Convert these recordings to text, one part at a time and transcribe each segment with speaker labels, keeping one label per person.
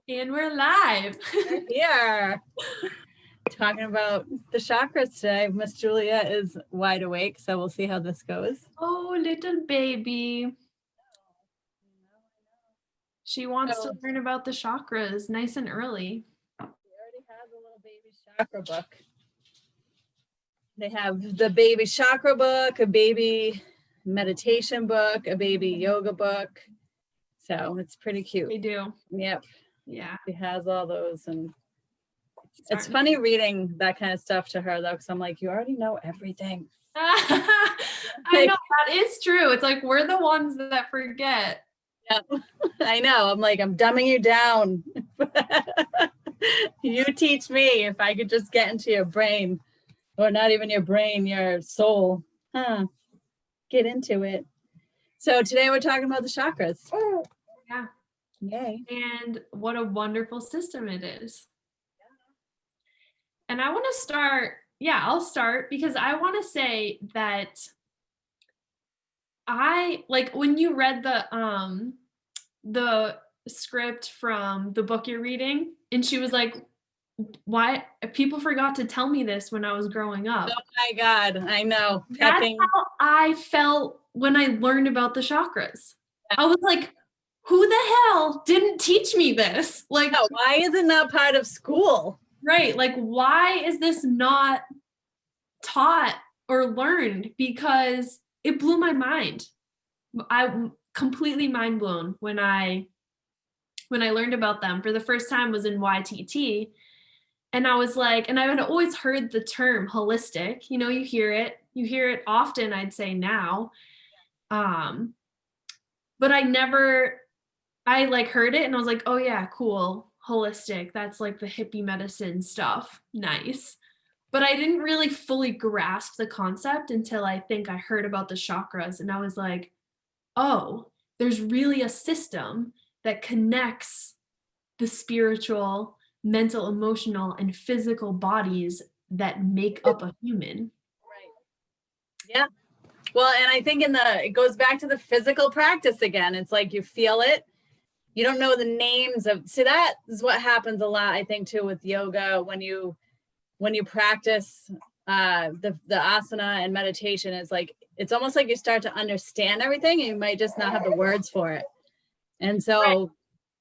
Speaker 1: And we're live.
Speaker 2: We're here talking about the chakras today. Miss Julia is wide awake, so we'll see how this goes.
Speaker 1: Oh, little baby. She wants to learn about the chakras nice and early.
Speaker 2: She already has a little baby chakra book. They have the baby chakra book, a baby meditation book, a baby yoga book. So it's pretty cute.
Speaker 1: We do.
Speaker 2: Yep.
Speaker 1: Yeah.
Speaker 2: She has all those, and it's funny reading that kind of stuff to her though, because I'm like, you already know everything.
Speaker 1: I know, that is true. It's like we're the ones that forget.
Speaker 2: Yeah, I know. I'm like, I'm dumbing you down. You teach me. If I could just get into your brain, or not even your brain, your soul. Get into it. So today we're talking about the chakras.
Speaker 1: Yeah.
Speaker 2: Yay.
Speaker 1: And what a wonderful system it is. And I want to start, I'll start because I want to say that I like when you read the script from the book you're reading, and she was like, why people forgot to tell me this when I was growing up.
Speaker 2: Oh my God, I know.
Speaker 1: That's how I felt when I learned about the chakras. I was like, who the hell didn't teach me this? Like,
Speaker 2: no, why isn't that part of school?
Speaker 1: Right. Like, why is this not taught or learned? Because it blew my mind. I'm completely mind blown when I learned about them for the first time was in YTT. And I was like, and I had always heard the term holistic, you hear it often, I'd say now. But I like heard it and I was like, oh yeah, cool, holistic. That's like the hippie medicine stuff. Nice. But I didn't really fully grasp the concept until I think I heard about the chakras. And I was like, oh, there's really a system that connects the spiritual, mental, emotional, and physical bodies that make up a human.
Speaker 2: Right. Yeah. Well, and I think it goes back to the physical practice again. It's like you feel it. You don't know the names of, see, that is what happens a lot, I think, too, with yoga. When you practice the asana and meditation, it's almost like you start to understand everything and you might just not have the words for it. And so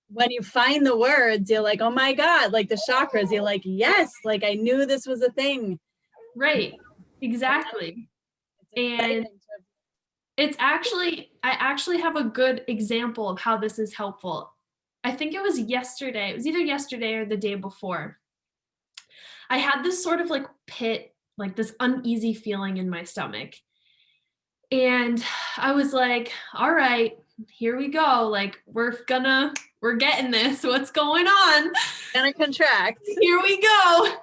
Speaker 2: when you find the words, you're like, oh my God, like the chakras, you're like, yes, like I knew this was a thing.
Speaker 1: Right. Exactly. And I actually have a good example of how this is helpful. I think it was yesterday. It was either yesterday or the day before. I had this sort of like pit, like this uneasy feeling in my stomach. And I was like, all right, here we go. Like, we're getting this. What's going on?
Speaker 2: Gonna contract.
Speaker 1: Here we go.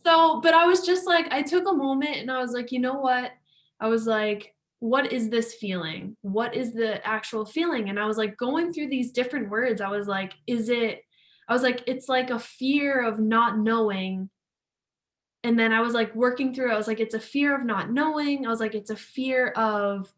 Speaker 1: So, but I was just like, I took a moment and I was like, you know what? I was like, what is this feeling? What is the actual feeling? And I was like going through these different words. I was like, it's like a fear of not knowing. And then I was like working through, I was like, it's a fear of not knowing. I was like, it's a fear of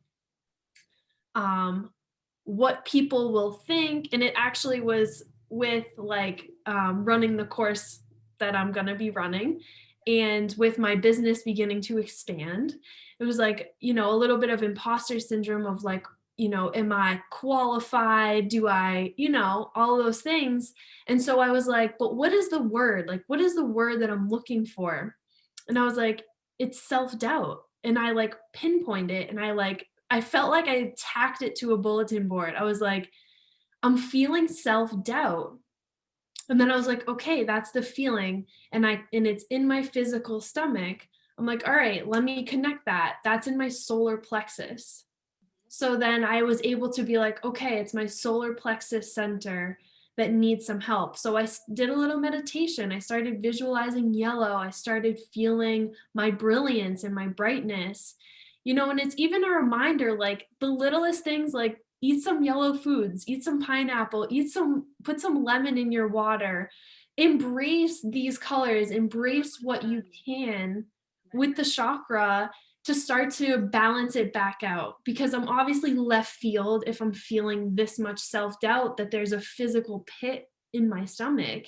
Speaker 1: what people will think. And it actually was with like running the course that I'm going to be running. And with my business beginning to expand, it was like, a little bit of imposter syndrome of like, am I qualified? Do I, all of those things. And so I was like, but what is the word? Like, what is the word that I'm looking for? And I was like, it's self-doubt. And I like pinpointed it. And I felt like I tacked it to a bulletin board. I was like, I'm feeling self-doubt. And then I was like, okay, that's the feeling. And it's in my physical stomach. I'm like, all right, let me connect that. That's in my solar plexus. So then I was able to be like, okay, it's my solar plexus center that needs some help. So I did a little meditation. I started visualizing yellow. I started feeling my brilliance and my brightness, and it's even a reminder, like the littlest things, like eat some yellow foods, eat some pineapple, put some lemon in your water, embrace these colors, embrace what you can with the chakra to start to balance it back out, because I'm obviously left field if I'm feeling this much self-doubt that there's a physical pit in my stomach.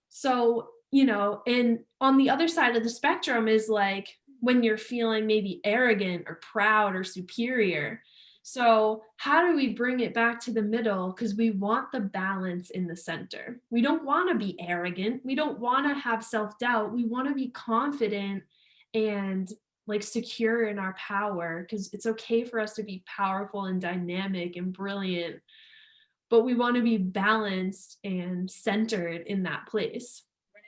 Speaker 1: So, you know, and on the other side of the spectrum is like when you're feeling maybe arrogant or proud or superior. So how do we bring it back to the middle? Because we want the balance in the center. We don't want to be arrogant. We don't want to have self-doubt. We want to be confident and like secure in our power, because it's okay for us to be powerful and dynamic and brilliant, but we want to be balanced and centered in that place.
Speaker 2: Right.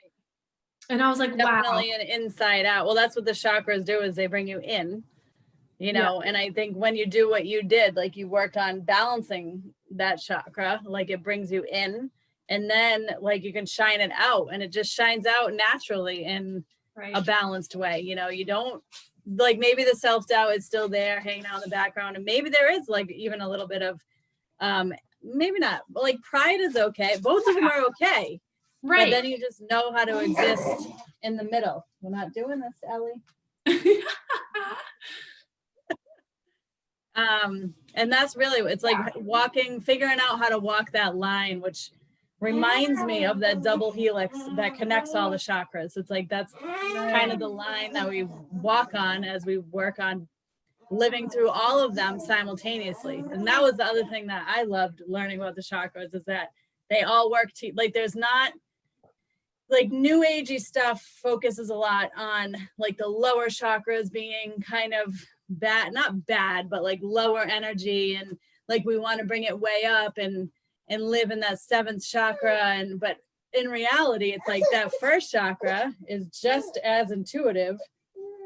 Speaker 1: And I was like, wow.
Speaker 2: Definitely an inside out. Well, that's what the chakras do, is they bring you in, you know. And I think when you do what you did, like you worked on balancing that chakra, like it brings you in, and then like you can shine it out, and it just shines out naturally in a balanced way. You know, you don't, like, maybe the self-doubt is still there hanging out in the background, and maybe there is like even a little bit of maybe not, but like pride is okay. Both of them are okay. Right. But then you just know how to exist in the middle. We're not doing this, Ellie. And that's really, it's like figuring out how to walk that line, which reminds me of that double helix that connects all the chakras. It's like, that's kind of the line that we walk on as we work on living through all of them simultaneously. And that was the other thing that I loved learning about the chakras, is that they all work like there's not, like, new agey stuff focuses a lot on like the lower chakras being kind of bad, not bad, but like lower energy, and like we want to bring it way up and live in that seventh chakra. But in reality, it's like that first chakra is just as intuitive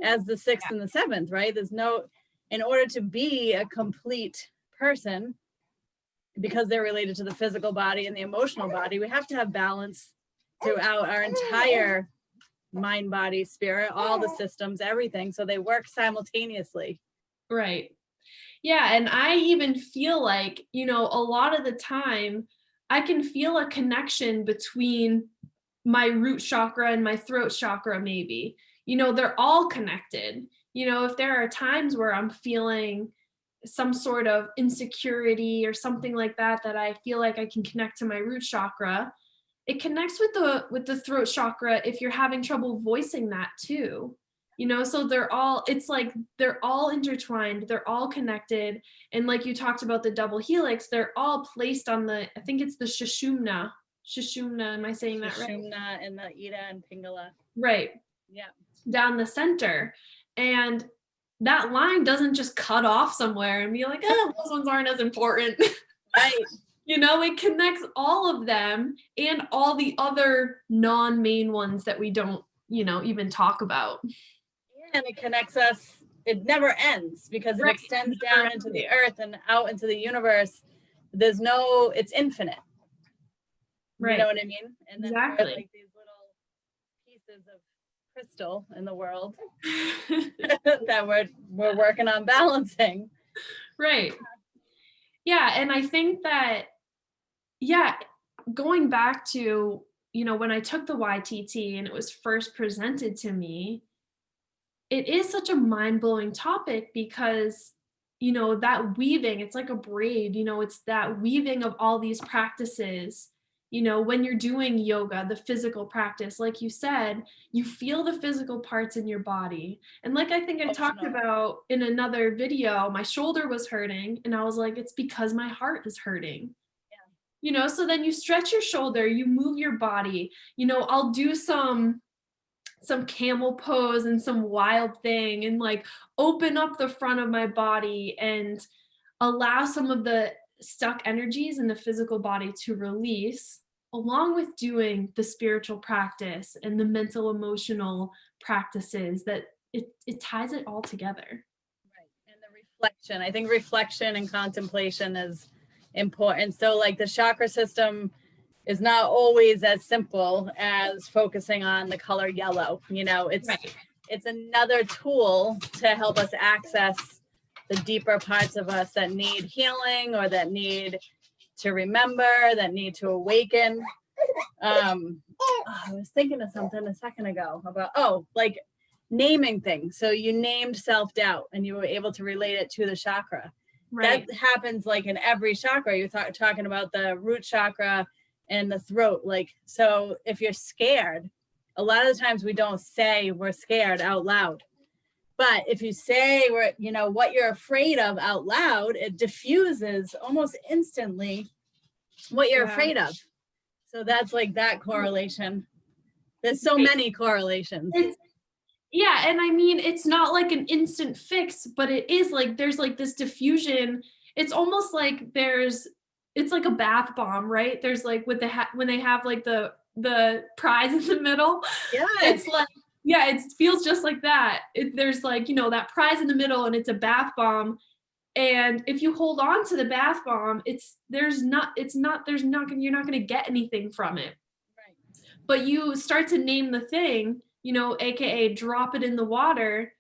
Speaker 2: as the sixth and the seventh, right? In order to be a complete person, because they're related to the physical body and the emotional body, we have to have balance throughout our entire mind, body, spirit, all the systems, everything. So they work simultaneously.
Speaker 1: Right. Yeah. And I even feel like, you know, a lot of the time I can feel a connection between my root chakra and my throat chakra, maybe. You know, they're all connected. You know, if there are times where I'm feeling some sort of insecurity or something like that, that I feel like I can connect to my root chakra, it connects with the throat chakra if you're having trouble voicing that too. You know, so it's like they're all intertwined, they're all connected. And like you talked about the double helix, they're all placed on I think it's the Sushumna. Am I saying that right?
Speaker 2: Sushumna and the Ida and Pingala.
Speaker 1: Right.
Speaker 2: Yeah.
Speaker 1: Down the center. And that line doesn't just cut off somewhere and be like, oh, those ones aren't as important.
Speaker 2: Right.
Speaker 1: You know, it connects all of them and all the other non-main ones that we don't, you know, even talk about.
Speaker 2: And it connects us. It never ends, because it extends down into the earth and out into the universe. It's infinite. Right. You know what I mean? And then
Speaker 1: exactly.
Speaker 2: Like these little pieces of crystal in the world that we're working on balancing.
Speaker 1: Right. Yeah. And I think that, going back to, you know, when I took the YTT and it was first presented to me, it is such a mind-blowing topic, because, you know, that weaving, it's like a braid, you know, it's that weaving of all these practices. You know, when you're doing yoga, the physical practice, like you said, you feel the physical parts in your body. And like I think I talked about in another video, my shoulder was hurting and I was like, it's because my heart is hurting. Yeah. You know, so then you stretch your shoulder, you move your body. You know, I'll do some camel pose and some wild thing and like open up the front of my body and allow some of the stuck energies in the physical body to release, along with doing the spiritual practice and the mental emotional practices, that it ties it all together.
Speaker 2: Right. And the reflection, I think reflection and contemplation is important. So like the chakra system is not always as simple as focusing on the color yellow. You know, it's another tool to help us access the deeper parts of us that need healing, or that need to remember, that need to awaken. I was thinking of something a second ago about, like naming things. So you named self-doubt and you were able to relate it to the chakra. Right. That happens like in every chakra. You're talking about the root chakra and the throat. Like, so if you're scared, a lot of the times we don't say we're scared out loud. But if you say what you're afraid of out loud, it diffuses almost instantly what you're afraid of. So that's like that correlation. There's so many correlations.
Speaker 1: Yeah, and I mean, it's not like an instant fix, but it is like there's like this diffusion. It's almost like it's like a bath bomb, right? There's like with when they have like the prize in the middle.
Speaker 2: Yeah,
Speaker 1: it's like, yeah, it feels just like that. There's like, that prize in the middle, and it's a bath bomb. And if you hold on to the bath bomb, you're not going to get anything from it.
Speaker 2: Right.
Speaker 1: But you start to name the thing, AKA drop it in the water.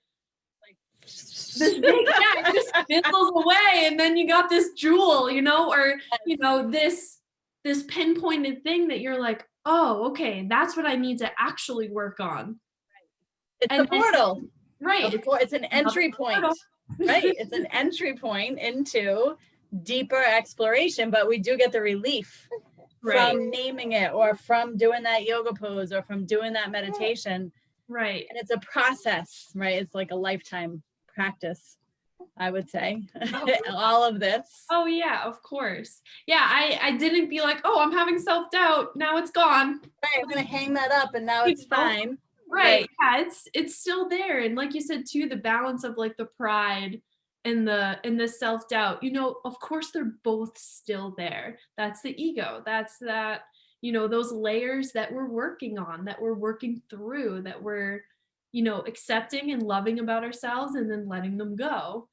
Speaker 1: Like this big, it just fizzles away. And then you got this jewel, or, this pinpointed thing that you're like, oh, okay, that's what I need to actually work on.
Speaker 2: It's a portal.
Speaker 1: Right.
Speaker 2: It's an entry point. Right. It's an entry point into deeper exploration, but we do get the relief from naming it, or from doing that yoga pose, or from doing that meditation.
Speaker 1: Right.
Speaker 2: And it's a process, right? It's like a lifetime practice, I would say. All of this.
Speaker 1: Oh yeah, of course. Yeah, I didn't be like, oh, I'm having self-doubt, now it's gone.
Speaker 2: Right, I'm gonna hang that up and now it's fine.
Speaker 1: Right. Yeah, it's still there. And like you said too, the balance of like the pride and the self-doubt, of course they're both still there. That's the ego. That's that, those layers that we're working on, that we're working through, that we're, accepting and loving about ourselves, and then letting them go.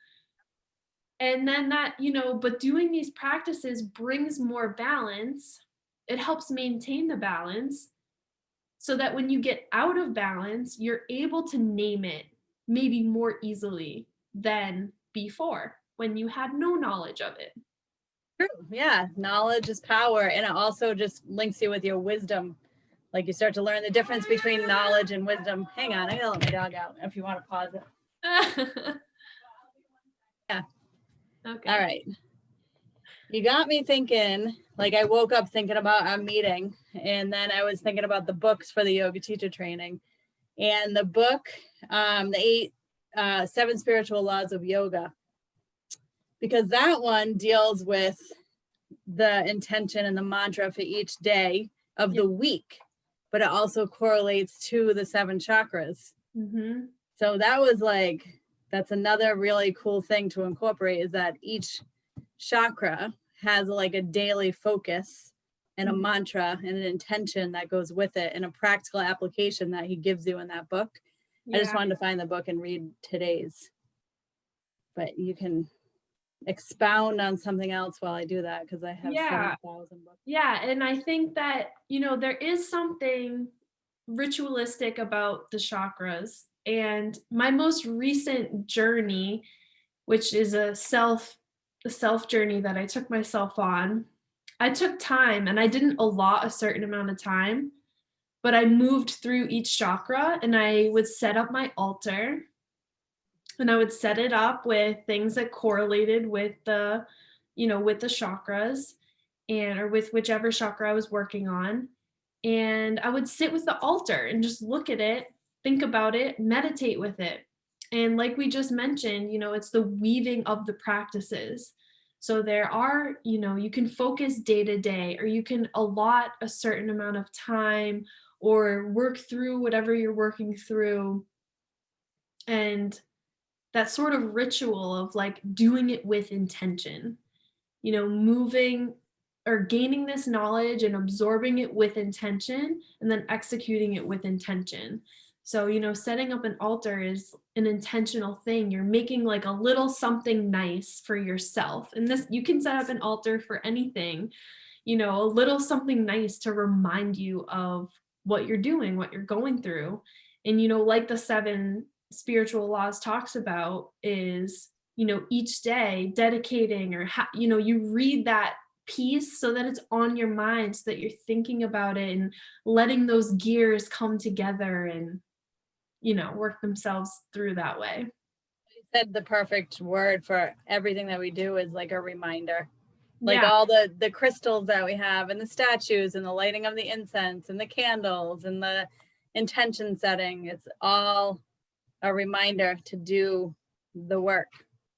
Speaker 1: And then that, but doing these practices brings more balance. It helps maintain the balance, so that when you get out of balance, you're able to name it maybe more easily than before, when you had no knowledge of it.
Speaker 2: True. Yeah. Knowledge is power. And it also just links you with your wisdom. Like, you start to learn the difference between knowledge and wisdom. Hang on, I gotta let my dog out if you want to pause it. Yeah. Okay. All right. You got me thinking. Like, I woke up thinking about our meeting, and then I was thinking about the books for the yoga teacher training, and the book, the 7 spiritual laws of yoga, because that one deals with the intention and the mantra for each day of the week, but it also correlates to the 7 chakras. Mm-hmm. So that was like, that's another really cool thing to incorporate, is that each chakra has like a daily focus and a mantra and an intention that goes with it, and a practical application that he gives you in that book. Yeah. I just wanted to find the book and read today's, but you can expound on something else while I do that, because I have 7,000 books.
Speaker 1: Yeah, and I think that, there is something ritualistic about the chakras. And my most recent journey, which is a self journey that I took myself on, I took time, and I didn't allot a certain amount of time, but I moved through each chakra, and I would set up my altar, and I would set it up with things that correlated with the, with the chakras, or with whichever chakra I was working on. And I would sit with the altar and just look at it, think about it, meditate with it. And like we just mentioned, it's the weaving of the practices. So there are, you can focus day to day, or you can allot a certain amount of time, or work through whatever you're working through. And that sort of ritual of like doing it with intention, moving or gaining this knowledge and absorbing it with intention, and then executing it with intention. So, setting up an altar is an intentional thing. You're making like a little something nice for yourself. And this, you can set up an altar for anything, a little something nice to remind you of what you're doing, what you're going through. And, like the 7 spiritual laws talks about, is, each day dedicating, or, you read that piece so that it's on your mind, so that you're thinking about it and letting those gears come together and, work themselves through that way.
Speaker 2: You said the perfect word for everything that we do is like a reminder. Like
Speaker 1: Yeah.
Speaker 2: all the crystals that we have and the statues and the lighting of the incense and the candles and the intention setting. It's all a reminder to do the work.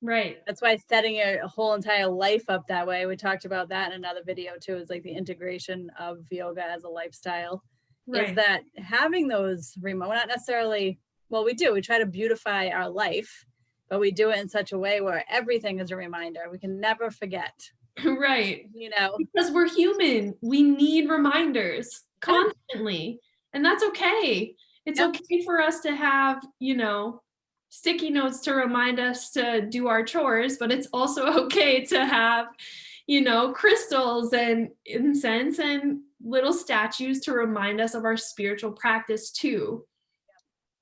Speaker 1: Right.
Speaker 2: That's why setting a whole entire life up that way. We talked about that in another video too, is like the integration of yoga as a lifestyle.
Speaker 1: Right.
Speaker 2: Is that having those remote, not necessarily, well, we try to beautify our life, but we do it in such a way where everything is a reminder. We can never forget.
Speaker 1: Right.
Speaker 2: You know,
Speaker 1: because we're human. We need reminders constantly. And that's okay. It's okay for us to have, you know, sticky notes to remind us to do our chores, but it's also okay to have, you know, crystals and incense and little statues to remind us of our spiritual practice too.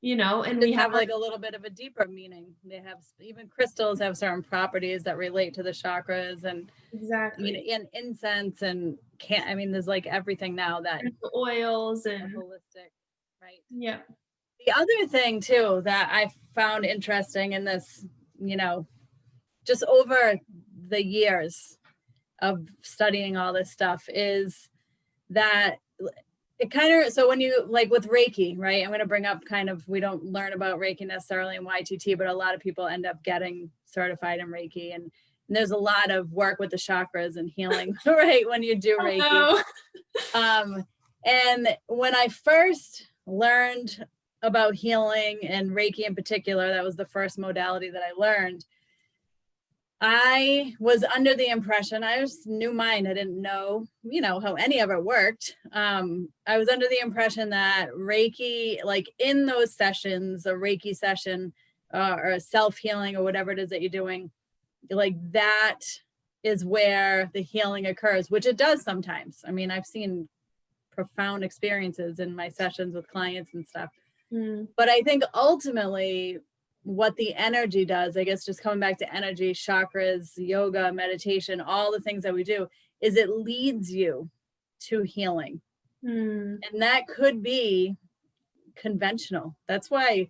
Speaker 1: You know, and we
Speaker 2: have like a little bit of a deeper meaning. They have, even crystals have certain properties that relate to the chakras, and
Speaker 1: exactly,
Speaker 2: you know, and incense and I mean, there's like everything now that
Speaker 1: the oils and
Speaker 2: holistic, right?
Speaker 1: Yeah.
Speaker 2: The other thing too that I found interesting in this, you know, just over the years of studying all this stuff, is that it kind of, so when you, like with Reiki, right? I'm going to bring up kind of, we don't learn about Reiki necessarily in YTT, but a lot of people end up getting certified in Reiki, and there's a lot of work with the chakras and healing, right? When you do Reiki. And when I first learned about healing and Reiki in particular, that was the first modality that I learned. I was under the impression, I was new mind, I didn't know, you know, how any of it worked. I was under the impression that Reiki, like in those sessions, a Reiki session or a self-healing or whatever it is that you're doing, like that is where the healing occurs, which it does sometimes. I mean, I've seen profound experiences in my sessions with clients and stuff. But I think ultimately what the energy does, I guess just coming back to energy, chakras, yoga, meditation, all the things that we do, is it leads you to healing. And that could be conventional. That's why,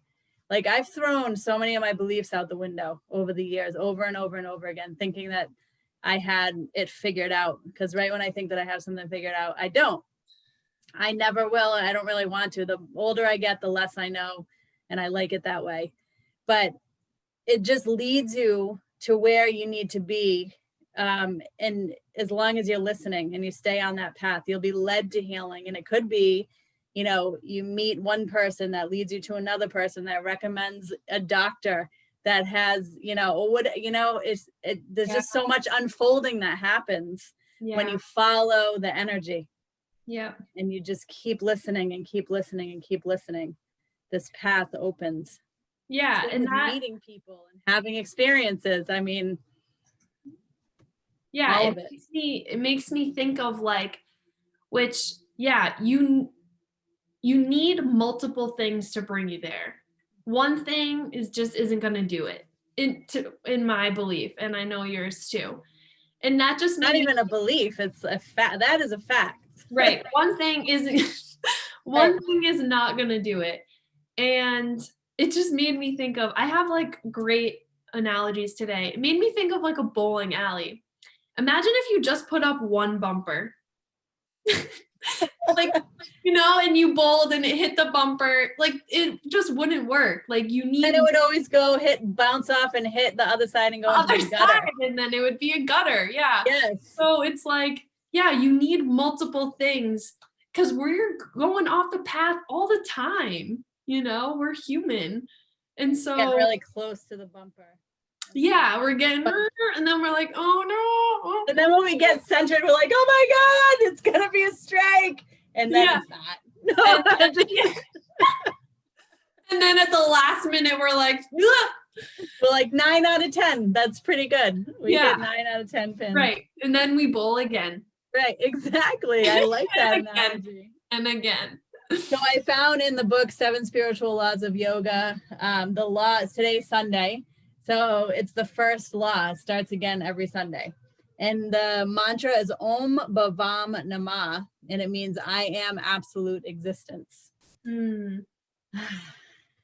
Speaker 2: like, I've thrown so many of my beliefs out the window over the years, over and over and over again, thinking that I had it figured out. Because right when I think that I have something figured out, I don't. I never will, and I don't really want to. The older I get, the less I know, and I like it that way. But it just leads you to where you need to be. And as long as you're listening and you stay on that path, you'll be led to healing. And it could be, you know, you meet one person that leads you to another person that recommends a doctor that has, you know, or what, you know, there's just so much unfolding that happens when you follow the energy.
Speaker 1: Yeah.
Speaker 2: And you just keep listening and keep listening and keep listening. This path opens.
Speaker 1: Yeah.
Speaker 2: And that, meeting people and having experiences. I mean,
Speaker 1: yeah, it makes me think of like, which, yeah, you need multiple things to bring you there. One thing isn't going to do it in my belief. And I know yours too. And that just
Speaker 2: not even a belief. It's a fact. That is a fact.
Speaker 1: Right. One thing is not going to do it. And it just made me think of, I have like great analogies today. It made me think of like a bowling alley. Imagine if you just put up one bumper. Like, you know, and you bowled and it hit the bumper, like it just wouldn't work. Like you need,
Speaker 2: and it would always go bounce off and hit the other side and go into the gutter.
Speaker 1: And then it would be a gutter. Yeah.
Speaker 2: Yes.
Speaker 1: So it's like, yeah, you need multiple things because we're going off the path all the time. You know, we're human. And so
Speaker 2: getting really close to the bumper.
Speaker 1: Yeah, we're getting, and then we're like, oh no.
Speaker 2: And then when we get centered, we're like, oh my God, it's gonna be a strike. And then it's not.
Speaker 1: And then at the last minute, we're like, ugh.
Speaker 2: We're like 9 out of 10. That's pretty good. We get 9 out of 10 pins.
Speaker 1: Right. And then we bowl again.
Speaker 2: Right, exactly. I like that analogy.
Speaker 1: And again.
Speaker 2: So I found in the book, 7 Spiritual Laws of Yoga, the laws, today's Sunday. So it's the first law, starts again every Sunday. And the mantra is Om Bhavam Namah, and it means I am absolute existence.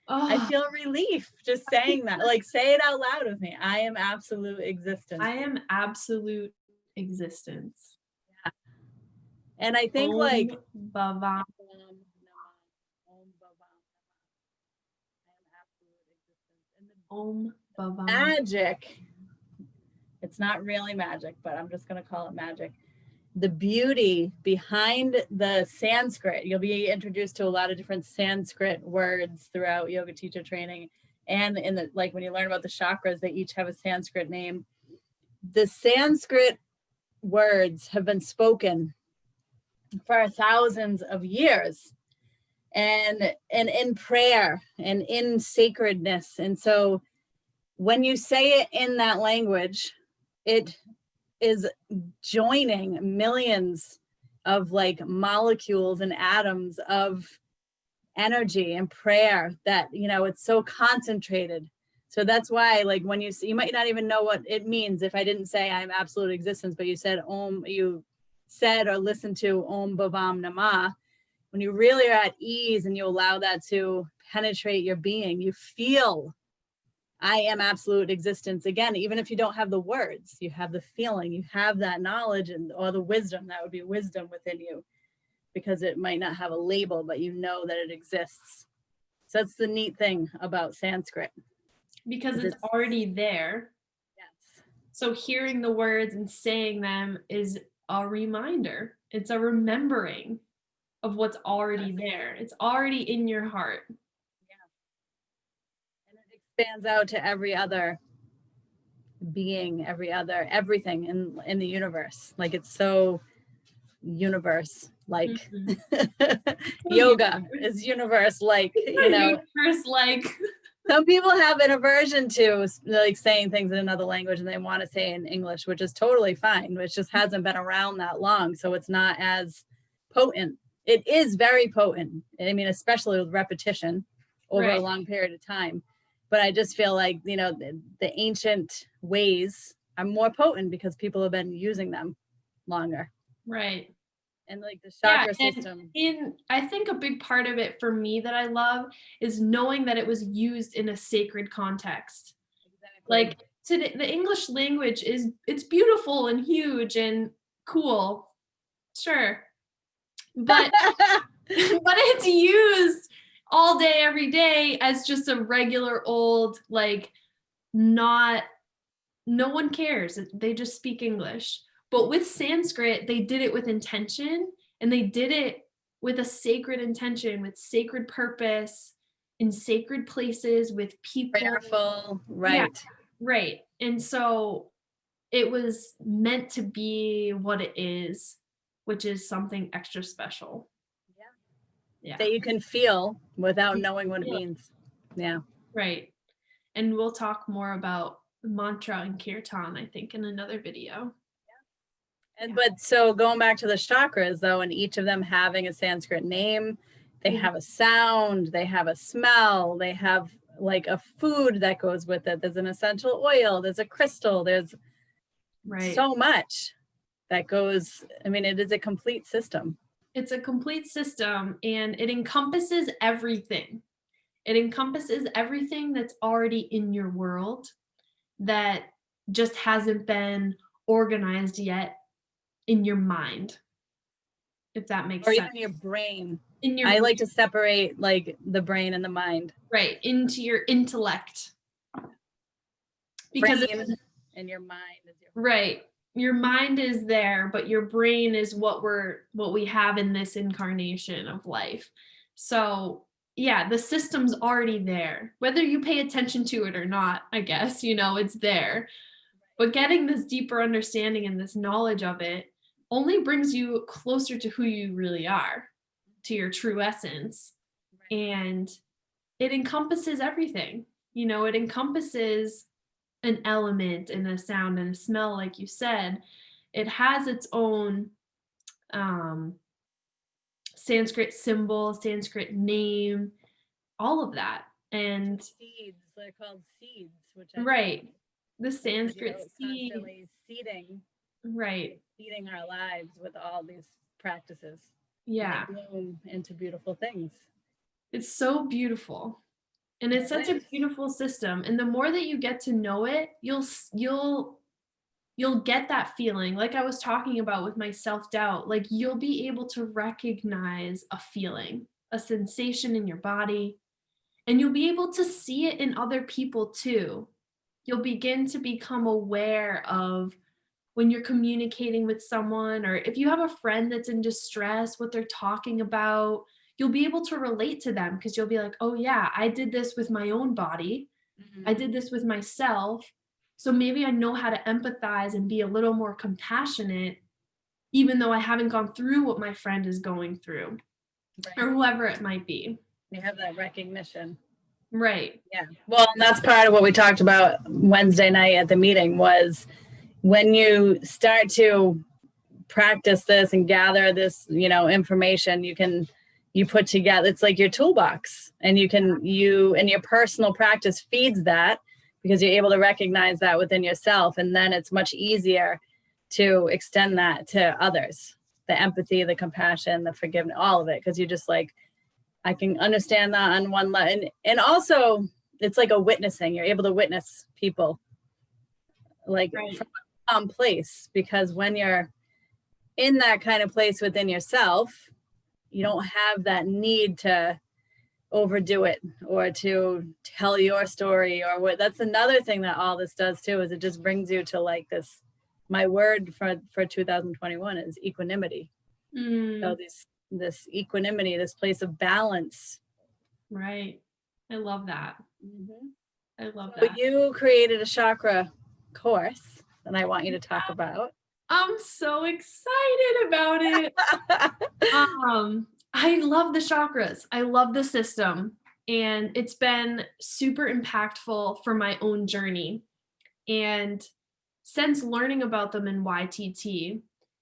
Speaker 2: I feel relief just saying that. Like, say it out loud with me. I am absolute existence.
Speaker 1: I am absolute existence.
Speaker 2: And I think
Speaker 1: Om
Speaker 2: like
Speaker 1: Bhava. Om Bhava.
Speaker 2: magic, it's not really magic, but I'm just going to call it magic. The beauty behind the Sanskrit, you'll be introduced to a lot of different Sanskrit words throughout yoga teacher training. And in the, like when you learn about the chakras, they each have a Sanskrit name. The Sanskrit words have been spoken for thousands of years, and in prayer and in sacredness. And so when you say it in that language, it is joining millions of like molecules and atoms of energy and prayer that, you know, it's so concentrated. So that's why, like, when you see, you might not even know what it means if I didn't say I'm absolute existence, but you said Om, you said or listened to Om Bhavam Namah. When you really are at ease and you allow that to penetrate your being, you feel I am absolute existence. Again, even if you don't have the words, you have the feeling, you have that knowledge and or the wisdom, that would be wisdom within you, because it might not have a label, but you know that it exists. So that's the neat thing about Sanskrit.
Speaker 1: Because it's already there.
Speaker 2: Yes.
Speaker 1: So hearing the words and saying them is a reminder. It's a remembering of what's already there. It's already in your heart.
Speaker 2: And it expands out to every other being, everything in the universe. Like, it's so universe like. Yoga is universe like, you know.
Speaker 1: Universe like.
Speaker 2: Some people have an aversion to like saying things in another language and they want to say in English, which is totally fine, which just hasn't been around that long, so it's not as potent. It is very potent, I mean, especially with repetition over a long period of time. But I just feel like, you know, the ancient ways are more potent because people have been using them longer.
Speaker 1: Right.
Speaker 2: And like the chakra system.
Speaker 1: I think a big part of it for me that I love is knowing that it was used in a sacred context. Exactly. Like today, the English language it's beautiful and huge and cool. Sure. But but it's used all day, every day as just a regular old, like, no one cares. They just speak English. But with Sanskrit, they did it with intention, and they did it with a sacred intention, with sacred purpose, in sacred places, with people.
Speaker 2: Prayerful, right.
Speaker 1: Yeah, right. And so it was meant to be what it is, which is something extra special. Yeah.
Speaker 2: That you can feel without knowing what it means. Yeah.
Speaker 1: Right. And we'll talk more about mantra and kirtan, I think, in another video.
Speaker 2: And but so going back to the chakras though, and each of them having a Sanskrit name, they have a sound, they have a smell, they have like a food that goes with it. There's an essential oil, there's a crystal, there's so much that goes. I mean, it is a complete system.
Speaker 1: It's a complete system, and it encompasses everything. It encompasses everything that's already in your world that just hasn't been organized yet in your mind, if that makes sense.
Speaker 2: Or even your brain. I like to separate like the brain and the mind.
Speaker 1: Right, into your intellect.
Speaker 2: Because and your mind is your
Speaker 1: right. Your mind is there, but your brain is what we have in this incarnation of life. So yeah, the system's already there, whether you pay attention to it or not. I guess, you know, it's there. But getting this deeper understanding and this knowledge of it only brings you closer to who you really are, to your true essence. And it encompasses everything. You know, it encompasses an element and a sound and a smell, like you said. It has its own Sanskrit symbol, Sanskrit name, all of that. And
Speaker 2: seeds, they're called seeds, which
Speaker 1: the Sanskrit seed,
Speaker 2: constantly seeding, seeding our lives with all these practices.
Speaker 1: Yeah,
Speaker 2: and they bloom into beautiful things.
Speaker 1: It's so beautiful. And it's such a beautiful system. And the more that you get to know it, you'll you'll get that feeling like I was talking about with my self-doubt. Like you'll be able to recognize a feeling, a sensation in your body, and you'll be able to see it in other people too. You'll begin to become aware of when you're communicating with someone, or if you have a friend that's in distress, what they're talking about, you'll be able to relate to them because you'll be like, oh yeah, I did this with my own body. I did this with myself. So maybe I know how to empathize and be a little more compassionate, even though I haven't gone through what my friend is going through,
Speaker 2: Right.
Speaker 1: or whoever it might be.
Speaker 2: You have that recognition.
Speaker 1: Right.
Speaker 2: Yeah. Well, and that's part of what we talked about Wednesday night at the meeting was when you start to practice this and gather this, information, you put together, it's like your toolbox, and and your personal practice feeds that because you're able to recognize that within yourself. And then it's much easier to extend that to others, the empathy, the compassion, the forgiveness, all of it. Cause you're just like, I can understand that on one level. And also it's like a witnessing, you're able to witness people like
Speaker 1: Right.
Speaker 2: from a calm place, because when you're in that kind of place within yourself, you don't have that need to overdo it or to tell your story or what. That's another thing that all this does too, is it just brings you to like this, my word for 2021 is equanimity. So this equanimity, this place of balance.
Speaker 1: Right. I love that.
Speaker 2: Mm-hmm.
Speaker 1: I love
Speaker 2: So
Speaker 1: that.
Speaker 2: you created a chakra course that I want you to talk about.
Speaker 1: I'm so excited about it. I love the chakras. I love the system. And it's been super impactful for my own journey. And since learning about them in YTT,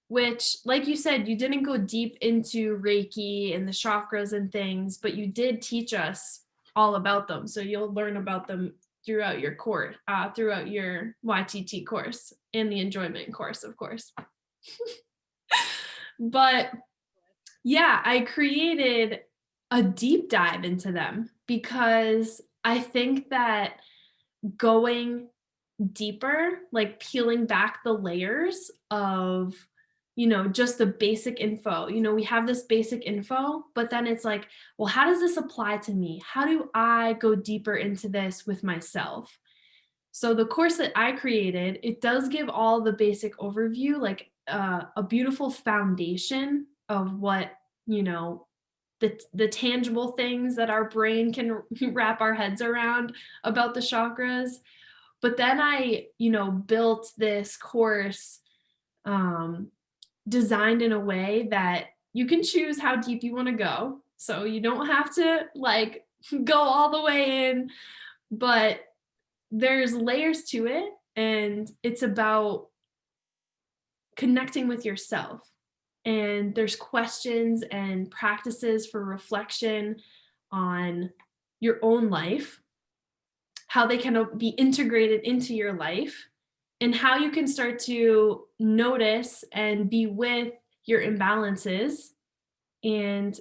Speaker 1: which, like you said, you didn't go deep into Reiki and the chakras and things, but you did teach us all about them. So you'll learn about them throughout your course, throughout your YTT course and the enJOYment course, of course. But yeah, I created a deep dive into them because I think that going deeper, like peeling back the layers of, just the basic info. We have this basic info, but then it's like, well, how does this apply to me? How do I go deeper into this with myself? So the course that I created, it does give all the basic overview, like a beautiful foundation of what, the tangible things that our brain can wrap our heads around about the chakras. But then I, built this course designed in a way that you can choose how deep you want to go. So you don't have to like go all the way in, but there's layers to it, and it's about connecting with yourself. And there's questions and practices for reflection on your own life, how they can be integrated into your life, and how you can start to notice and be with your imbalances and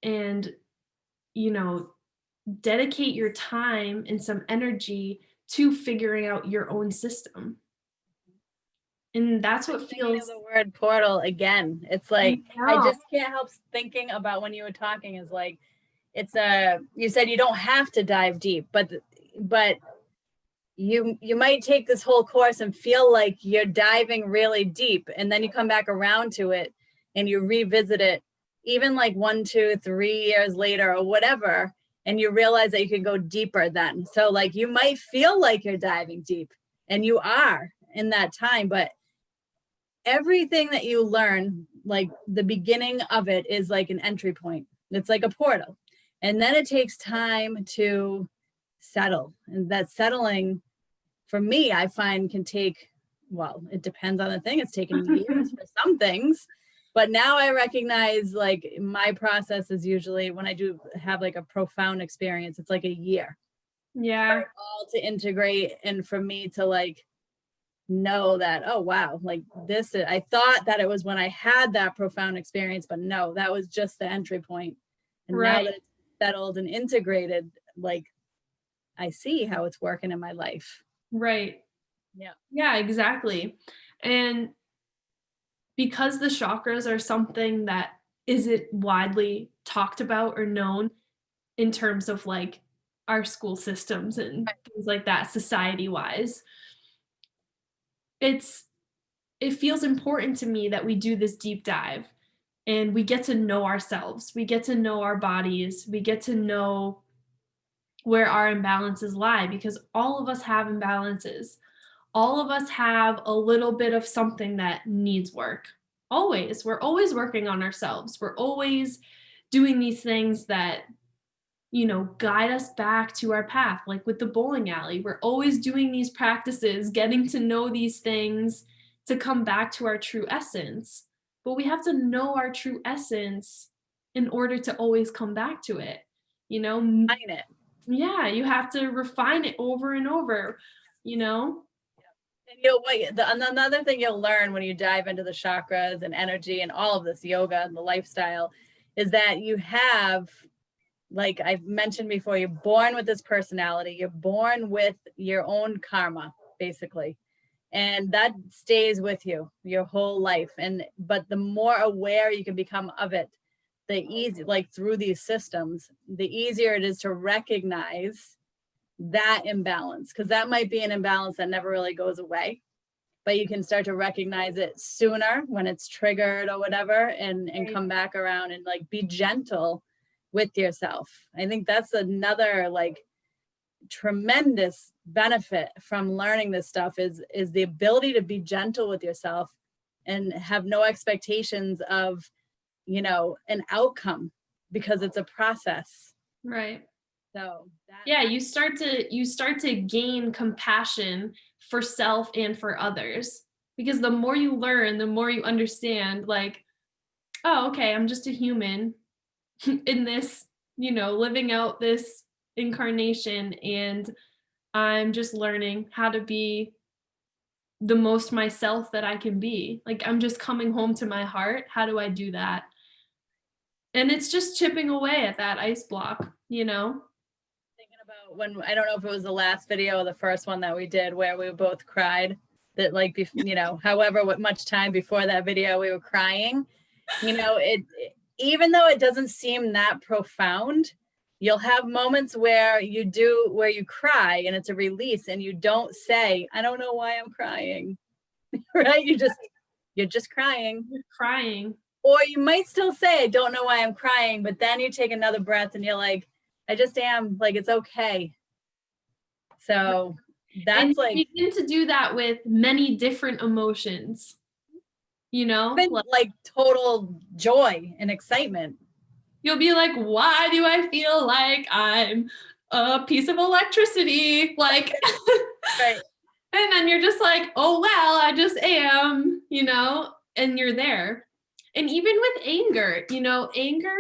Speaker 1: and dedicate your time and some energy to figuring out your own system. And that's what feels
Speaker 2: the word portal again. It's like I just can't help thinking about when you were talking is like you said you don't have to dive deep, but you might take this whole course and feel like you're diving really deep, and then you come back around to it and you revisit it even like 1, 2, 3 years later or whatever, and you realize that you can go deeper then. So like you might feel like you're diving deep, and you are in that time, but everything that you learn, like the beginning of it is like an entry point. It's like a portal. And then it takes time to settle. And that settling for me, I find can take, well, it depends on the thing. It's taken years for some things, but now I recognize like my process is usually when I do have like a profound experience, it's like a year.
Speaker 1: Yeah.
Speaker 2: For it all to integrate and for me to like know that, oh wow, like this is, I thought that it was when I had that profound experience, but no, that was just the entry point. And now that it's settled and integrated, like I see how it's working in my life.
Speaker 1: Right.
Speaker 2: Yeah.
Speaker 1: Yeah, exactly. And because the chakras are something that isn't widely talked about or known in terms of like our school systems and things like that, society wise, it's it feels important to me that we do this deep dive and we get to know ourselves. We get to know our bodies. We get to know where our imbalances lie because all of us have imbalances. All of us have a little bit of something that needs work. Always. We're always working on ourselves. We're always doing these things that, guide us back to our path, like with the bowling alley. We're always doing these practices, getting to know these things to come back to our true essence. But we have to know our true essence in order to always come back to it.
Speaker 2: Find it.
Speaker 1: Yeah, you have to refine it over and over, you know?
Speaker 2: And another thing you'll learn when you dive into the chakras and energy and all of this yoga and the lifestyle is that you have, like I've mentioned before, you're born with this personality. You're born with your own karma, basically. And that stays with you your whole life. But the more aware you can become of it, like through these systems, the easier it is to recognize that imbalance, because that might be an imbalance that never really goes away, but you can start to recognize it sooner when it's triggered or whatever, and come back around and like be gentle with yourself. I think that's another like tremendous benefit from learning this stuff is the ability to be gentle with yourself and have no expectations of an outcome, because it's a process.
Speaker 1: Right.
Speaker 2: So
Speaker 1: yeah, you start to gain compassion for self and for others, because the more you learn, the more you understand, like, oh, okay, I'm just a human in this, living out this incarnation, and I'm just learning how to be the most myself that I can be. Like, I'm just coming home to my heart. How do I do that? And it's just chipping away at that ice block,
Speaker 2: thinking about when, I don't know if it was the last video or the first one that we did where we both cried, that like however what much time before that video we were crying. It even though it doesn't seem that profound, you'll have moments where you cry and it's a release, and you don't say, I don't know why I'm crying. Right? You're just crying.
Speaker 1: You're crying.
Speaker 2: Or you might still say, I don't know why I'm crying, but then you take another breath and you're like, I just am, like, it's okay. So that's
Speaker 1: and
Speaker 2: like,
Speaker 1: you begin to do that with many different emotions,
Speaker 2: like total joy and excitement.
Speaker 1: You'll be like, why do I feel like I'm a piece of electricity? Like,
Speaker 2: right.
Speaker 1: And then you're just like, oh, well, I just am, and you're there. And even with anger, anger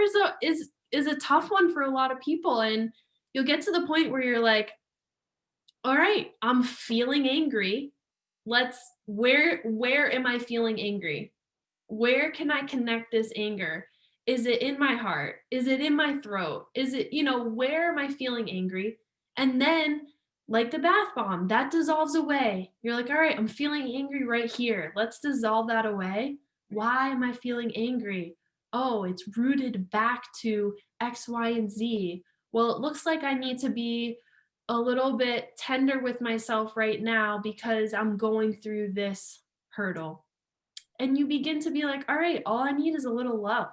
Speaker 1: is a tough one for a lot of people. And you'll get to the point where you're like, all right, I'm feeling angry. Where am I feeling angry? Where can I connect this anger? Is it in my heart? Is it in my throat? Is it, where am I feeling angry? And then, like the bath bomb, that dissolves away. You're like, all right, I'm feeling angry right here. Let's dissolve that away. Why am I feeling angry? Oh, it's rooted back to X, Y, and Z. Well, it looks like I need to be a little bit tender with myself right now because I'm going through this hurdle. And you begin to be like, all right, all I need is a little love.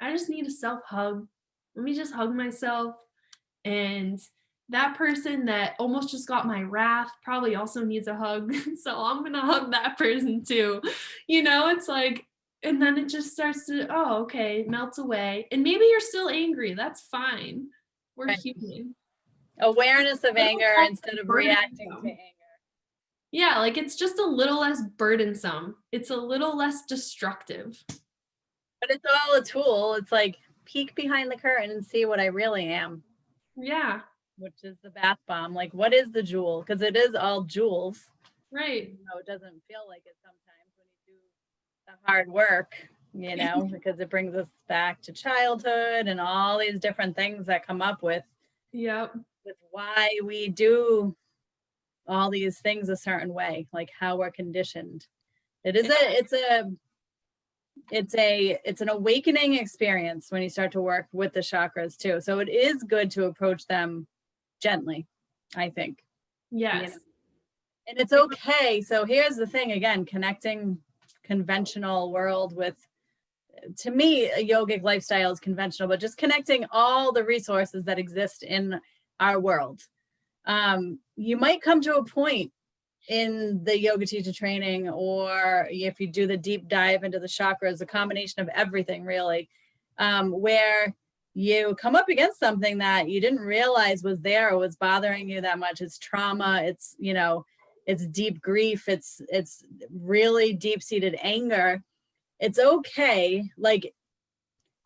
Speaker 1: I just need a self hug. Let me just hug myself. And that person that almost just got my wrath probably also needs a hug. So I'm going to hug that person too. It's like, and then it just starts to, oh, okay, melts away. And maybe you're still angry. That's fine. We're
Speaker 2: right.
Speaker 1: human.
Speaker 2: Awareness of anger instead of reacting to anger.
Speaker 1: Yeah, like it's just a little less burdensome. It's a little less destructive.
Speaker 2: But it's all a tool. It's like peek behind the curtain and see what I really am.
Speaker 1: Yeah.
Speaker 2: Which is the bath bomb. Like, what is the jewel? Because it is all jewels.
Speaker 1: Right.
Speaker 2: It doesn't feel like it sometimes when you do the hard work, because it brings us back to childhood and all these different things that come up with
Speaker 1: Yep.
Speaker 2: with why we do all these things a certain way, like how we're conditioned. It's an awakening experience when you start to work with the chakras too. So it is good to approach them gently, I think.
Speaker 1: Yes.
Speaker 2: And it's okay. So here's the thing again, connecting conventional world with, to me, a yogic lifestyle is conventional, but just connecting all the resources that exist in our world. You might come to a point in the yoga teacher training, or if you do the deep dive into the chakras, a combination of everything really, where you come up against something that you didn't realize was there or was bothering you that much. It's trauma, it's, you know, it's deep grief, it's really deep-seated anger. It's okay, like,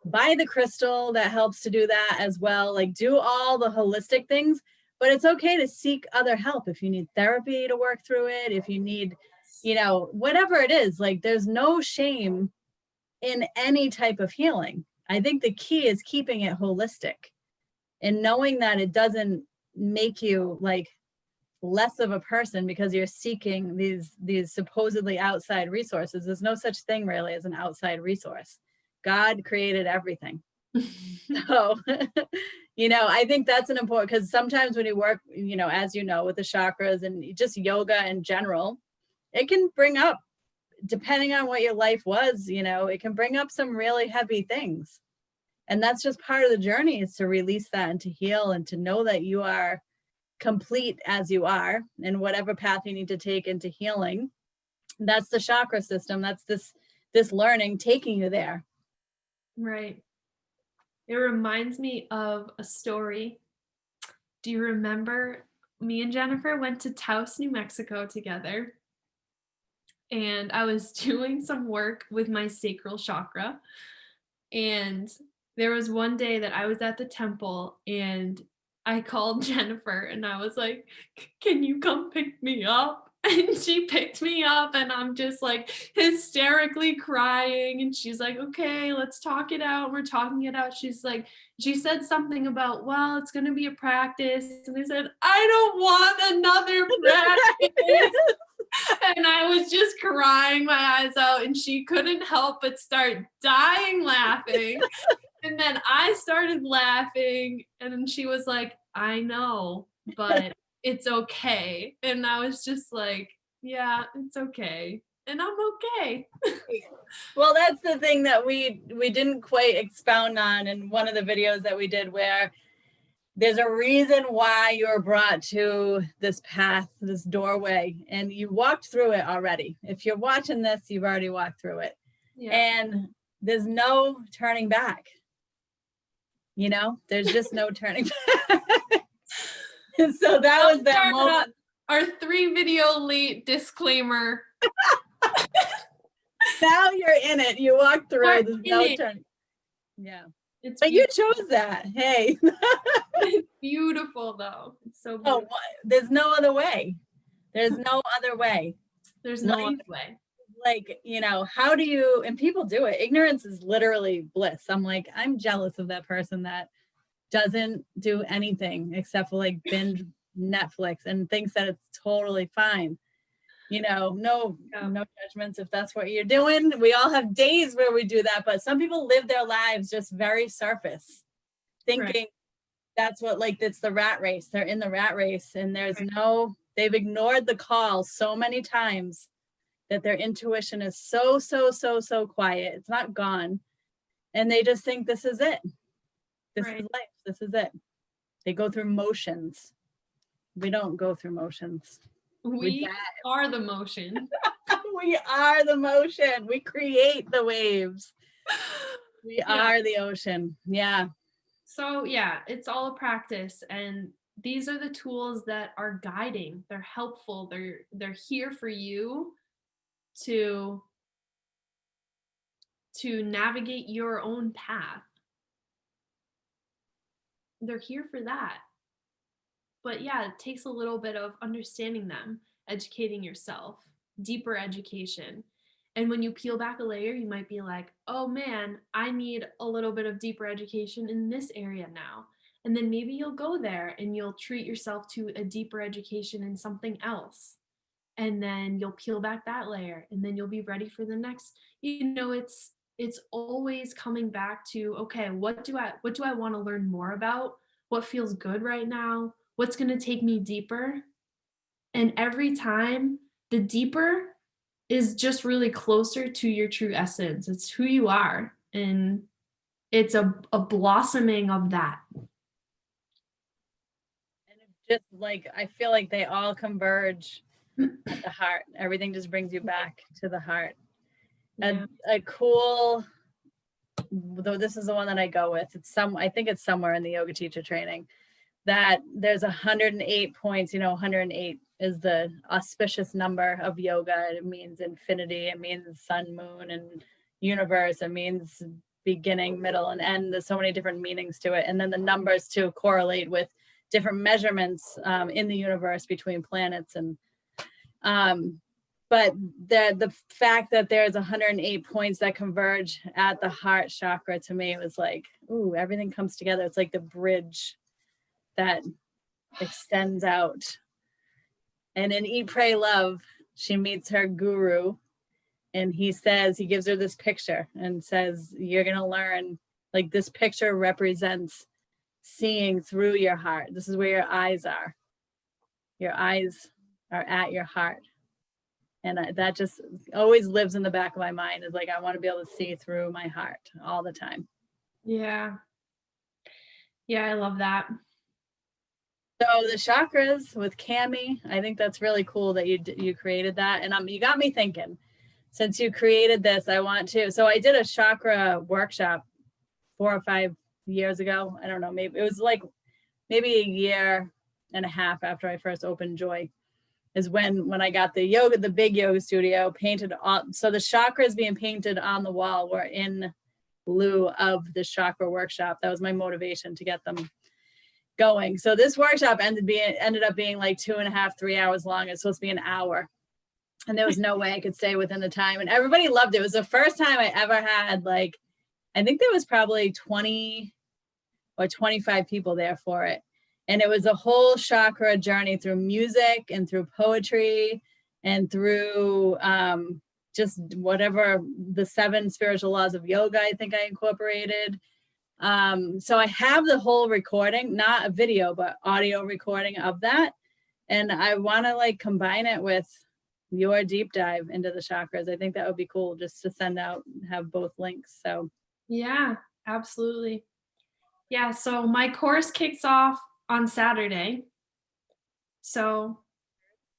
Speaker 2: buy the crystal that helps to do that as well, like do all the holistic things. But it's okay to seek other help if you need therapy to work through it, if you need, you know, whatever it is. Like, there's no shame in any type of healing. I think the key is keeping it holistic and knowing that it doesn't make you like less of a person because you're seeking these supposedly outside resources. There's no such thing really as an outside resource. God created everything. So, you know, I think that's an important, because sometimes when you work, you know, as you know, with the chakras and just yoga in general, it can bring up, depending on what your life was, you know, it can bring up some really heavy things. And that's just part of the journey, is to release that and to heal and to know that you are complete as you are, and whatever path you need to take into healing. That's the chakra system. That's this learning taking you there.
Speaker 1: Right. It reminds me of a story. Do you remember me and Jennifer went to Taos, New Mexico together? And I was doing some work with my sacral chakra. And there was one day that I was at the temple and I called Jennifer and I was like, can you come pick me up? And she picked me up and I'm just like hysterically crying. And she's like, okay, let's talk it out. We're talking it out. She's like, she said something about, well, it's going to be a practice. And I said, I don't want another practice. And I was just crying my eyes out and she couldn't help but start dying laughing. And then I started laughing and then she was like, I know, but it's okay. And I was just like, yeah, it's okay. And I'm okay.
Speaker 2: Well, that's the thing that we didn't quite expound on in one of the videos that we did, where there's a reason why you're brought to this path, this doorway, and you walked through it already. If you're watching this, you've already walked through it. Yeah. And there's no turning back. You know, there's just no turning back. And so that was that moment.
Speaker 1: Our 3 video late disclaimer.
Speaker 2: Now you're in it. You walked through. There's no turning. Yeah. But you chose that. Hey.
Speaker 1: It's beautiful though. It's so beautiful.
Speaker 2: Oh, there's no other way. There's no other way.
Speaker 1: There's no other way.
Speaker 2: Like, you know, how do you, and people do it. Ignorance is literally bliss. I'm like, I'm jealous of that person that doesn't do anything except for like binge Netflix and thinks that it's totally fine. You know, no judgments if that's what you're doing. We all have days where we do that, but some people live their lives just very surface, thinking that's what, like, it's the rat race. They're in the rat race and there's they've ignored the call so many times that their intuition is so quiet. It's not gone. And they just think this is it. This is life. This is it. They go through motions. We don't go through motions.
Speaker 1: We are the motion.
Speaker 2: We are the motion. We create the waves. We are the ocean. Yeah.
Speaker 1: So yeah, it's all a practice, and these are the tools that are guiding. They're helpful. They're here for you to navigate your own path. They're here for that. But yeah, it takes a little bit of understanding them, educating yourself, deeper education. And when you peel back a layer, you might be like, oh man, I need a little bit of deeper education in this area now. And then maybe you'll go there and you'll treat yourself to a deeper education in something else. And then you'll peel back that layer and then you'll be ready for the next. It's always coming back to, okay, what do I want to learn more about? What feels good right now? What's going to take me deeper? And every time, the deeper is just really closer to your true essence. It's who you are. And it's a blossoming of that.
Speaker 2: And it's just like, I feel like they all converge at the heart. Everything just brings you back to the heart.
Speaker 1: Yeah.
Speaker 2: A cool, though this is the one that I go with. I think it's somewhere in the yoga teacher training that there's 108 points. 108 is the auspicious number of yoga. It means infinity. It means sun, moon, and universe. It means beginning, middle, and end. There's so many different meanings to it. And then the numbers too correlate with different measurements in the universe between planets. And but the fact that there's 108 points that converge at the heart chakra, to me, was like, ooh, everything comes together. It's like the bridge that extends out. And in Eat, Pray, Love, she meets her guru, and he gives her this picture and says, you're going to learn, like, this picture represents seeing through your heart. This is where your eyes are. Your eyes are at your heart. And that just always lives in the back of my mind, is like, I want to be able to see through my heart all the time.
Speaker 1: Yeah. Yeah, I love that.
Speaker 2: So the chakras with Cami, I think that's really cool that you created that. And you got me thinking, since you created this, so I did a chakra workshop 4 or 5 years ago. I don't know, maybe it was like maybe a year and a half after I first opened Joy, is when I got the big yoga studio painted on. So the chakras being painted on the wall were in lieu of the chakra workshop. That was my motivation to get them going. So this workshop ended up being like 2.5, 3 hours long. It's supposed to be an hour. And there was no way I could stay within the time. And everybody loved it. It was the first time I ever had, like, I think there was probably 20 or 25 people there for it. And it was a whole chakra journey through music and through poetry and through just whatever the 7 spiritual laws of yoga I think I incorporated. So I have the whole recording, not a video, but audio recording of that. And I want to, like, combine it with your deep dive into the chakras. I think that would be cool, just to send out, have both links. So
Speaker 1: Yeah, absolutely. Yeah, so my course kicks off on Saturday. So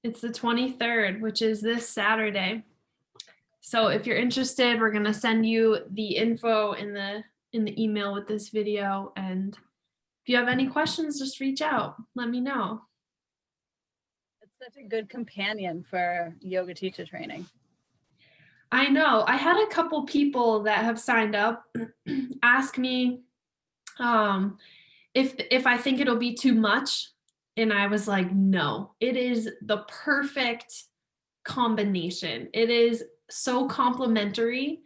Speaker 1: it's the 23rd, which is this Saturday. So if you're interested, we're going to send you the info in the email with this video. And if you have any questions, just reach out. Let me know.
Speaker 2: it's such a good companion for yoga teacher training.
Speaker 1: I know. I had a couple people that have signed up ask me if I think it'll be too much. And I was like, no, it is the perfect combination. It is so complementary.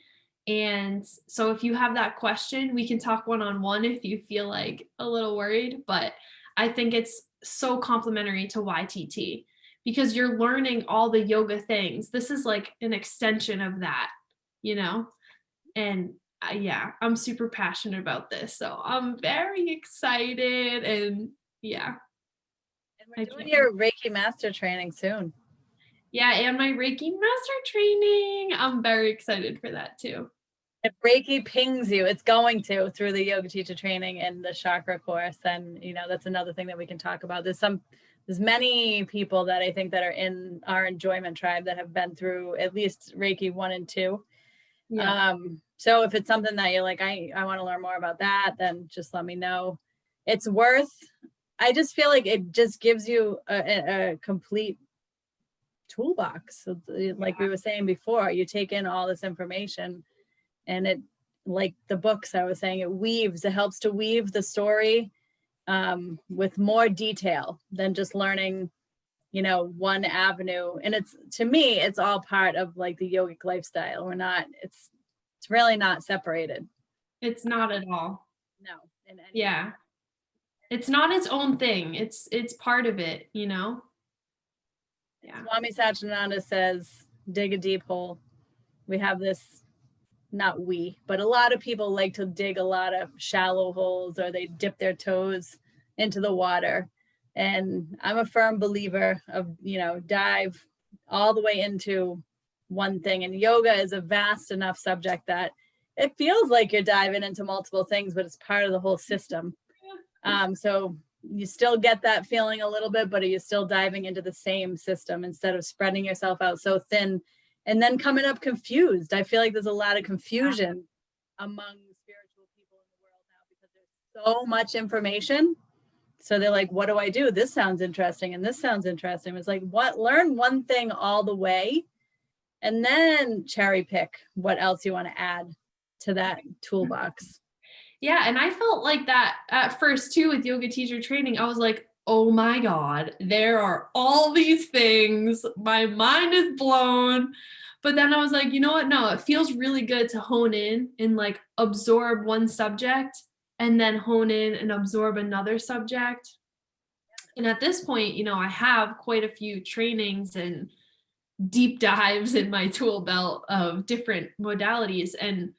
Speaker 1: And so if you have that question, we can talk one-on-one if you feel like a little worried, but I think it's so complementary to YTT because you're learning all the yoga things. This is like an extension of that, and yeah, I'm super passionate about this. So I'm very excited, and yeah.
Speaker 2: And we're doing your Reiki master training soon.
Speaker 1: Yeah, and my Reiki master training. I'm very excited for that too.
Speaker 2: If Reiki pings you, it's going to, through the yoga teacher training and the chakra course, then, that's another thing that we can talk about. There's many people that I think that are in our enJOYment tribe that have been through at least Reiki 1 and 2.
Speaker 1: Yeah.
Speaker 2: So if it's something that you're like, I want to learn more about that, then just let me know. I just feel like it just gives you a complete toolbox. So like we were saying before, you take in all this information, and it, like the books I was saying, it helps to weave the story with more detail than just learning, one avenue. And to me, it's all part of, like, the yogic lifestyle. It's really not separated.
Speaker 1: It's not at all.
Speaker 2: No.
Speaker 1: Yeah. It's not its own thing. It's part of it, you know? Yeah.
Speaker 2: Swami Satchidananda says, dig a deep hole. We have this, not we, but a lot of people like to dig a lot of shallow holes, or they dip their toes into the water. And I'm a firm believer of, dive all the way into one thing. And yoga is a vast enough subject that it feels like you're diving into multiple things, but it's part of the whole system. So you still get that feeling a little bit, but are you still diving into the same system instead of spreading yourself out so thin and then coming up confused? I feel like there's a lot of confusion among spiritual people in the world now because there's so much information. So they're like, what do I do? This sounds interesting. And this sounds interesting. It's like, learn one thing all the way and then cherry pick what else you want to add to that toolbox.
Speaker 1: Yeah. And I felt like that at first too with yoga teacher training. I was like, oh my God, there are all these things. My mind is blown. But then I was like, you know what? No, it feels really good to hone in and like absorb one subject and then hone in and absorb another subject. And at this point, I have quite a few trainings and deep dives in my tool belt of different modalities. And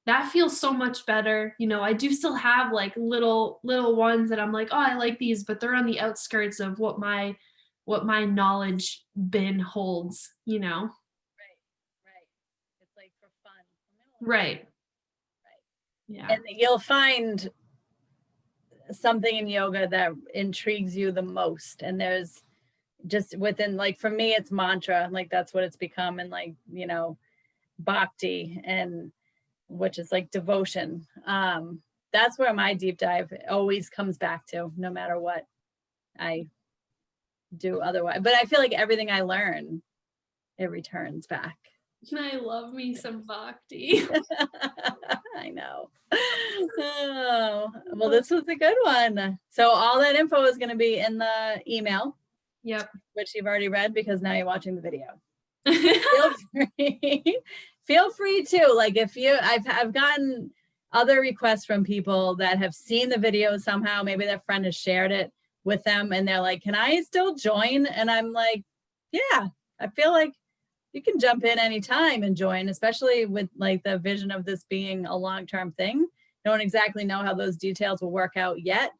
Speaker 1: that feels so much better. I do still have like little ones that I'm like, oh, I like these, but they're on the outskirts of what my knowledge bin holds,
Speaker 2: Right. It's like for fun.
Speaker 1: Right. Yeah.
Speaker 2: And you'll find something in yoga that intrigues you the most. And there's just within, like, for me, it's mantra, like that's what it's become. And like, bhakti, and which is like devotion. That's where my deep dive always comes back to, no matter what I do otherwise. But I feel like everything I learn, it returns back.
Speaker 1: I love me some bhakti.
Speaker 2: I know. Oh, well, this was a good one. So all that info is going to be in the email.
Speaker 1: Yep.
Speaker 2: Which you've already read because now you're watching the video. Feel free to, like, if I've gotten other requests from people that have seen the video somehow, maybe their friend has shared it with them and they're like, can I still join? And I'm like, yeah, I feel like you can jump in anytime and join, especially with like the vision of this being a long-term thing. Don't exactly know how those details will work out yet,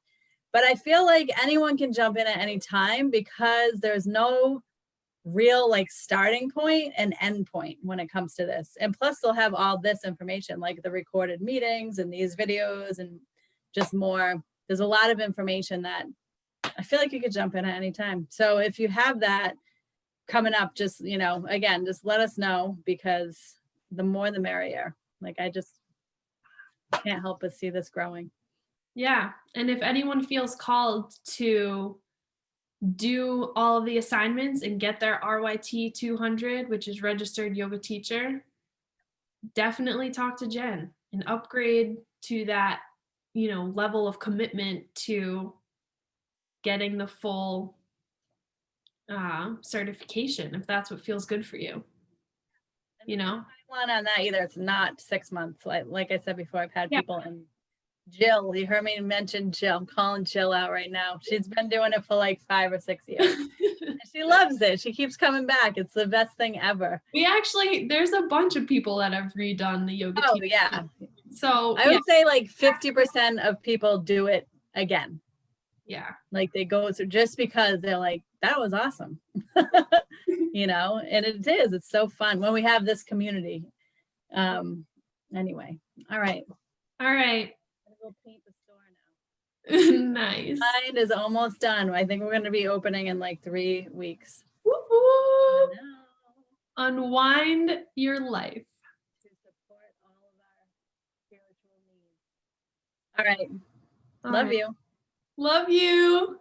Speaker 2: but I feel like anyone can jump in at any time because there's no real like starting point and end point when it comes to this. And plus they'll have all this information, like the recorded meetings and these videos and just more. There's a lot of information that I feel like you could jump in at any time. So if you have that coming up, just, again, just let us know, because the more the merrier. Like, I just can't help but see this growing.
Speaker 1: Yeah. And if anyone feels called to do all of the assignments and get their RYT 200, which is registered yoga teacher, definitely talk to Jen and upgrade to that, level of commitment to getting the full certification, if that's what feels good for you.
Speaker 2: One on that either. It's not 6 months. Like I said before, I've had people, and Jill, you heard me mention Jill. I'm calling Jill out right now. She's been doing it for like 5 or 6 years. And she loves it. She keeps coming back. It's the best thing ever.
Speaker 1: There's a bunch of people that have redone the yoga.
Speaker 2: Oh, yeah.
Speaker 1: So
Speaker 2: I would say like 50% of people do it again.
Speaker 1: Yeah.
Speaker 2: Like they go through just because they're like, that was awesome. And it is. It's so fun when we have this community. Anyway. All right. We'll paint the store now.
Speaker 1: Nice.
Speaker 2: Mine is almost done. I think we're going to be opening in like 3 weeks.
Speaker 1: Woo-hoo. Unwind your life.
Speaker 2: To support all of our spiritual needs. All right. Love you.
Speaker 1: Love you.